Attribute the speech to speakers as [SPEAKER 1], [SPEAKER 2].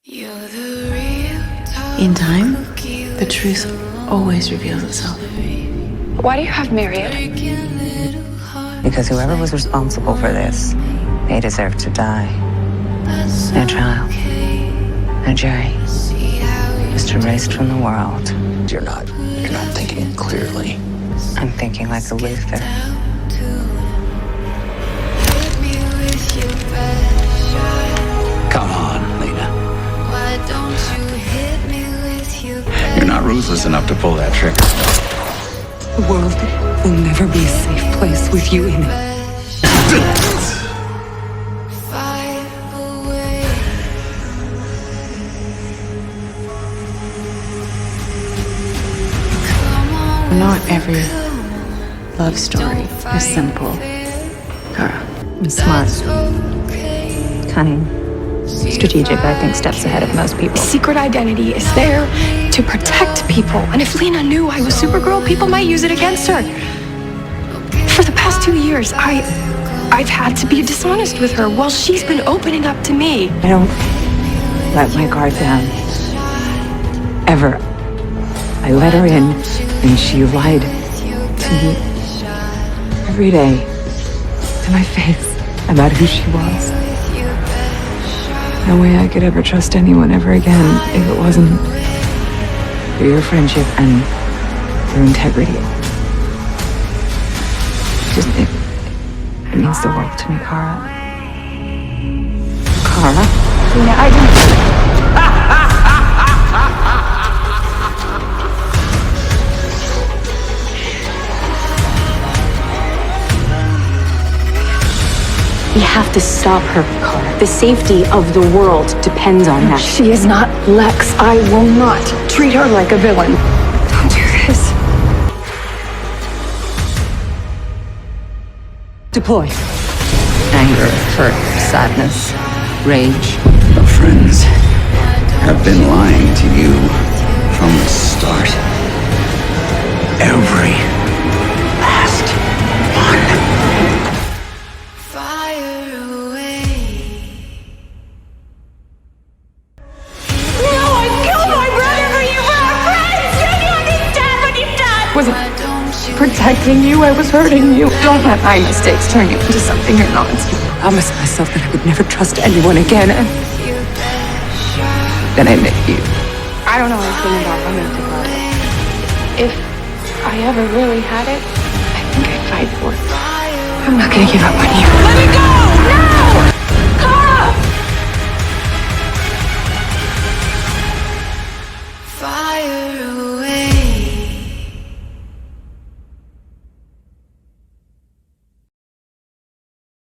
[SPEAKER 1] In time, the truth always reveals itself.
[SPEAKER 2] Why do you have Marriott?
[SPEAKER 3] Because whoever was responsible for this, they deserve to die. No trial, no jury, just erased from the world.
[SPEAKER 4] You're not thinking clearly.
[SPEAKER 3] I'm thinking like a Luther.
[SPEAKER 4] Come on, Lena. You're not ruthless enough to pull that trigger.
[SPEAKER 3] The world will never be a safe place with you in it.
[SPEAKER 1] Not every love story is simple, Kara.
[SPEAKER 5] I'm smart, cunning, strategic. I think steps ahead of most people.
[SPEAKER 2] Secret identity is there to protect people. And if Lena knew I was Supergirl, people might use it against her. For the past 2 years, I've had to be dishonest with her while she's been opening up to me.
[SPEAKER 5] I don't let my guard down. Ever. I let her in, and she lied to me every day, to my face, about who she was. No way I could ever trust anyone ever again if it wasn't for your friendship and your integrity. It means the world to me, Kara. Kara? Lena, I didn't...
[SPEAKER 6] We have to stop her, Kara. The safety of the world depends on that.
[SPEAKER 2] She is not Lex. I will not treat her like a villain. Don't do this.
[SPEAKER 3] Deploy. Anger, hurt, sadness, rage.
[SPEAKER 4] The friends have been lying to you from the start. Every last one.
[SPEAKER 2] Wasn't protecting you, I was hurting you. Don't let my mistakes turn you into something you're not.
[SPEAKER 3] I promised myself that I would never trust anyone again, and then I met you.
[SPEAKER 2] I don't know anything about romantic love. If I ever really had it, I think I'd fight for it. I'm not gonna give up on you. Let me go! No!